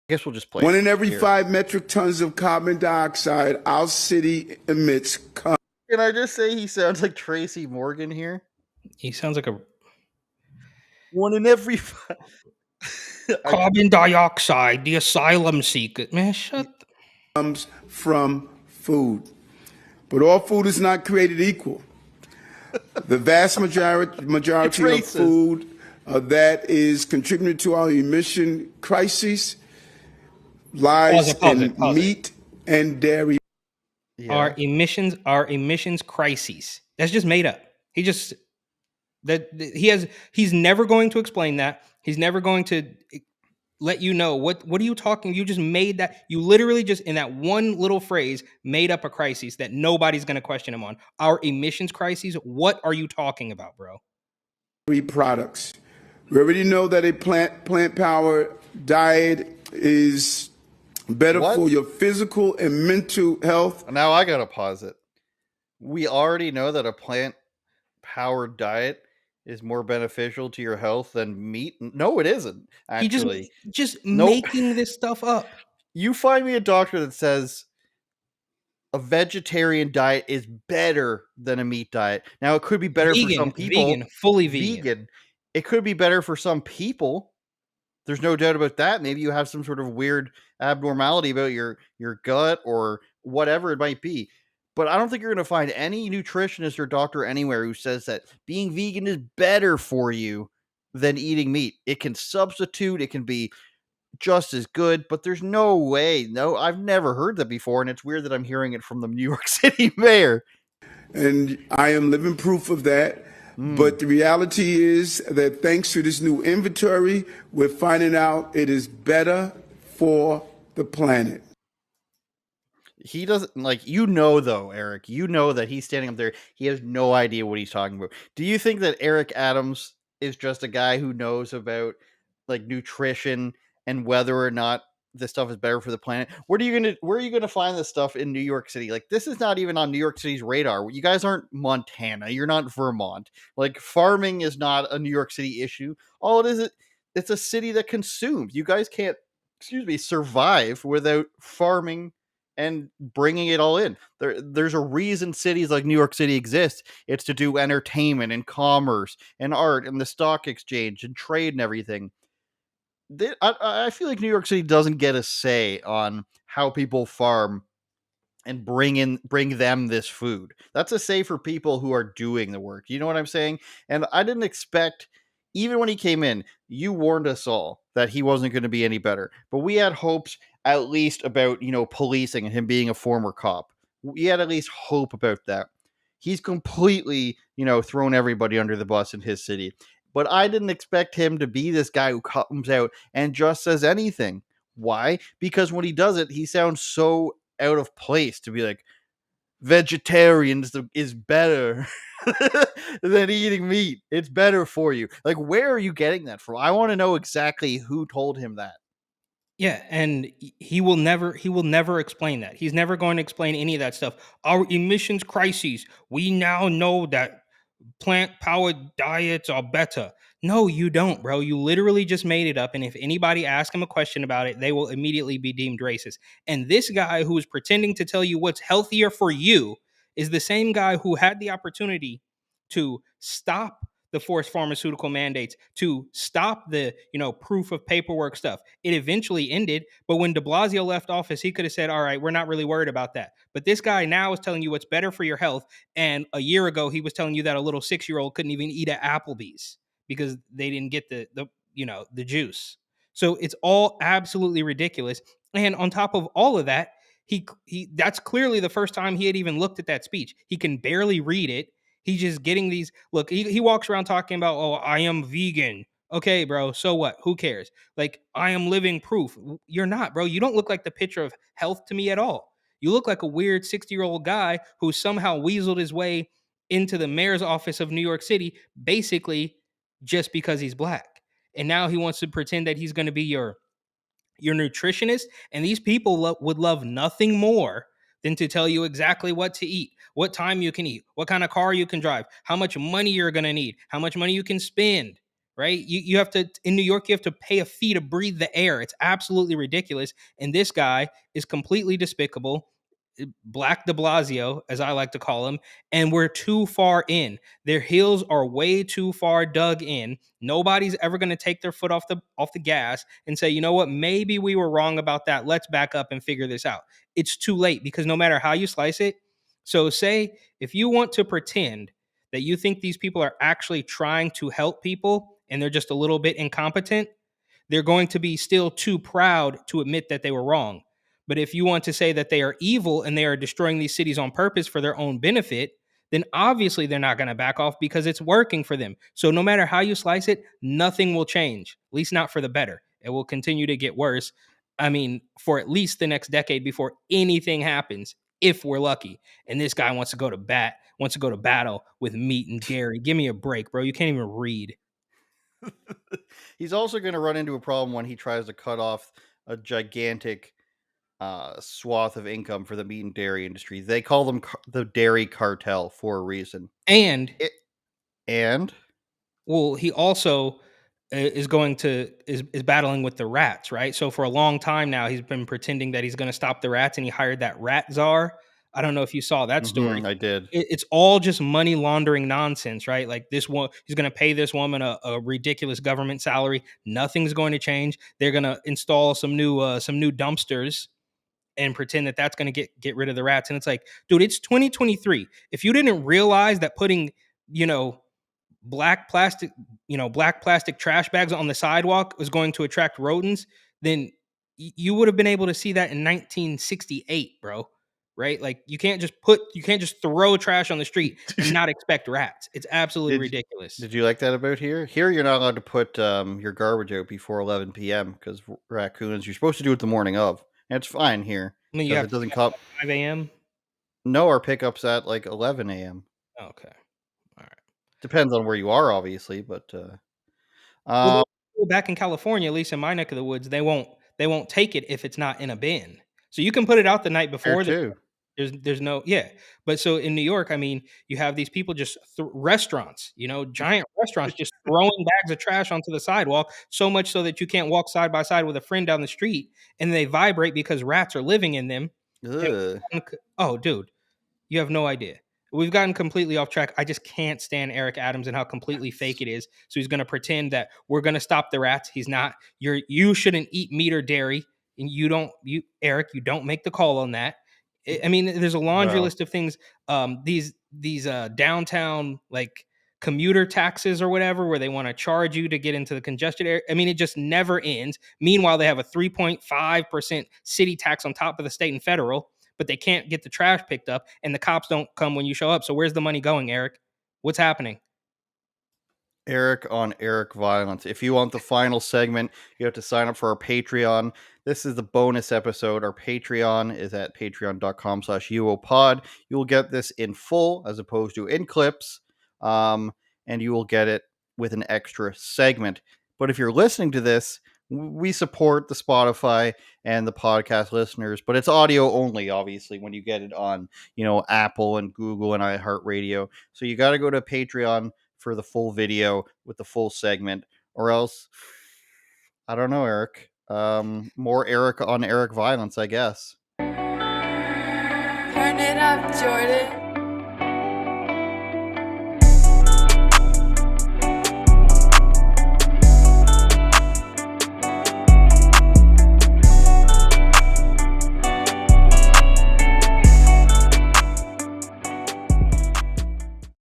I guess we'll just play. One in every 5 metric tons of carbon dioxide our city emits. Can I just say he sounds like Tracy Morgan here? He sounds like a One in every five. carbon dioxide, the asylum seeker. Man, shut. Comes from food. But all food is not created equal. The vast majority of food that is contributing to our emission crises lies in meat and dairy. Yeah. Our emissions crises. That's just made up. He's never going to explain that. He's never going to let you know what are you talking. You just made that. You literally just in that one little phrase made up a crisis that nobody's going to question him on. Our emissions crises. What are you talking about, bro? Products. We already know that a plant power diet is better for your physical and mental health. Now I gotta pause it. We already know that a plant-powered diet is more beneficial to your health than meat. No, it isn't. Actually, he just making this stuff up. You find me a doctor that says a vegetarian diet is better than a meat diet. Now, it could be better for some people. Fully vegan. It could be better for some people. There's no doubt about that. Maybe you have some sort of weird abnormality about your gut or whatever it might be. But I don't think you're going to find any nutritionist or doctor anywhere who says that being vegan is better for you than eating meat. It can substitute, it can be just as good, but there's no way. No, I've never heard that before, and it's weird that I'm hearing it from the New York City mayor. And I am living proof of that. But the reality is that thanks to this new inventory, we're finding out it is better for the planet. He doesn't though, Eric, that he's standing up there. He has no idea what he's talking about. Do you think that Eric Adams is just a guy who knows about like nutrition and whether or not this stuff is better for the planet? Where are you gonna find this stuff in New York City? Like, this is not even on New York City's radar. You guys aren't Montana. You're not Vermont. Like, farming is not a New York City issue. All it is, it's a city that consumes. You guys can't, survive without farming and bringing it all in. There's a reason cities like New York City exist. It's to do entertainment and commerce and art and the stock exchange and trade and everything. I feel like New York City doesn't get a say on how people farm and bring them this food. That's a say for people who are doing the work. You know what I'm saying? And I didn't expect, even when he came in, you warned us all that he wasn't going to be any better. But we had hopes at least about, policing and him being a former cop. We had at least hope about that. He's completely, thrown everybody under the bus in his city. But I didn't expect him to be this guy who comes out and just says anything. Why? Because when he does it, he sounds so out of place to be like, vegetarians is better than eating meat. It's better for you. Like, where are you getting that from? I want to know exactly who told him that. Yeah, and he will never explain that. He's never going to explain any of that stuff. Our emissions crises. We now know that plant-powered diets are better. No, you don't, bro. You literally just made it up. And if anybody asks him a question about it, they will immediately be deemed racist. And this guy who is pretending to tell you what's healthier for you is the same guy who had the opportunity to stop the forced pharmaceutical mandates, to stop the, proof of paperwork stuff. It eventually ended, but when de Blasio left office, he could have said, all right, we're not really worried about that. But this guy now is telling you what's better for your health, and a year ago, he was telling you that a little 6-year-old couldn't even eat at Applebee's because they didn't get the juice. So it's all absolutely ridiculous. And on top of all of that, he that's clearly the first time he had even looked at that speech. He can barely read it. He's just getting these. Look, he walks around talking about, oh, I am vegan. Okay, bro. So what? Who cares? Like, I am living proof. You're not, bro. You don't look like the picture of health to me at all. You look like a weird 60-year-old guy who somehow weaseled his way into the mayor's office of New York City, basically just because he's black. And now he wants to pretend that he's going to be your nutritionist. And these people would love nothing more than to tell you exactly what to eat, what time you can eat, what kind of car you can drive, how much money you're going to need, how much money you can spend. right? You have to, in New York, you have to pay a fee to breathe the air. It's absolutely ridiculous. And this guy is completely despicable. Black de Blasio, as I like to call him, and we're too far in. Their heels are way too far dug in. Nobody's ever going to take their foot off the gas and say, you know what, maybe we were wrong about that. Let's back up and figure this out. It's too late, because no matter how you slice it. So say if you want to pretend that you think these people are actually trying to help people and they're just a little bit incompetent, they're going to be still too proud to admit that they were wrong. But if you want to say that they are evil and they are destroying these cities on purpose for their own benefit, then obviously they're not going to back off, because it's working for them. So no matter how you slice it, nothing will change, at least not for the better. It will continue to get worse. I mean, for at least the next decade before anything happens, if we're lucky. And this guy wants to go to battle with meat and dairy. Give me a break, bro. You can't even read. He's also going to run into a problem when he tries to cut off a gigantic swath of income for the meat and dairy industry. They call them the dairy cartel for a reason. And It, and well, he also is going to is battling with the rats, right? So for a long time now, he's been pretending that he's going to stop the rats, and he hired that rat czar. I don't know if you saw that story. I did. It's all just money laundering nonsense, right? Like this one, he's going to pay this woman a ridiculous government salary. Nothing's going to change. They're going to install some new dumpsters and pretend that that's going to get rid of the rats. And it's like, dude, it's 2023. If you didn't realize that putting, you know, black plastic, black plastic trash bags on the sidewalk was going to attract rodents, then you would have been able to see that in 1968, bro. Right? Like you can't just throw trash on the street and not expect rats. It's absolutely Did ridiculous. did you like that about here? Here, you're not allowed to put your garbage out before 11 p.m. because raccoons. You're supposed to do it the morning of, and it's fine here I mean, because it you doesn't have to come. go at 5 a.m. No, our pickups at like 11 a.m. Okay. All right. Depends on where you are, obviously, but Well, um, those people back in California, at least in my neck of the woods, they won't take it if it's not in a bin. So you can put it out the night here before. too. There's no, yeah. But so in New York, I mean, you have these people just restaurants, giant restaurants just throwing bags of trash onto the sidewalk, so much so that you can't walk side by side with a friend down the street, and they vibrate because rats are living in them. Ugh. Oh, dude, you have no idea. We've gotten completely off track. I just can't stand Eric Adams and how completely fake it is. So he's going to pretend that we're going to stop the rats. He's not. You shouldn't eat meat or dairy, and Eric, you don't make the call on that. I mean, there's a laundry Wow. list of things. These downtown like commuter taxes or whatever, where they want to charge you to get into the congested area. I mean, it just never ends. Meanwhile, they have a 3.5% city tax on top of the state and federal, but they can't get the trash picked up, and the cops don't come when you show up. So where's the money going, Eric? What's happening? Eric on Eric violence. If you want the final segment, you have to sign up for our Patreon. This is the bonus episode. Our Patreon is at patreon.com/uopod. You will get this in full as opposed to in clips. And you will get it with an extra segment. But if you're listening to this, we support the Spotify and the podcast listeners, but it's audio only, obviously, when you get it on, Apple and Google and iHeartRadio. So you got to go to Patreon for the full video with the full segment, or else I don't know, Eric. More Eric on Eric violence, I guess. Turn it up, Jordan.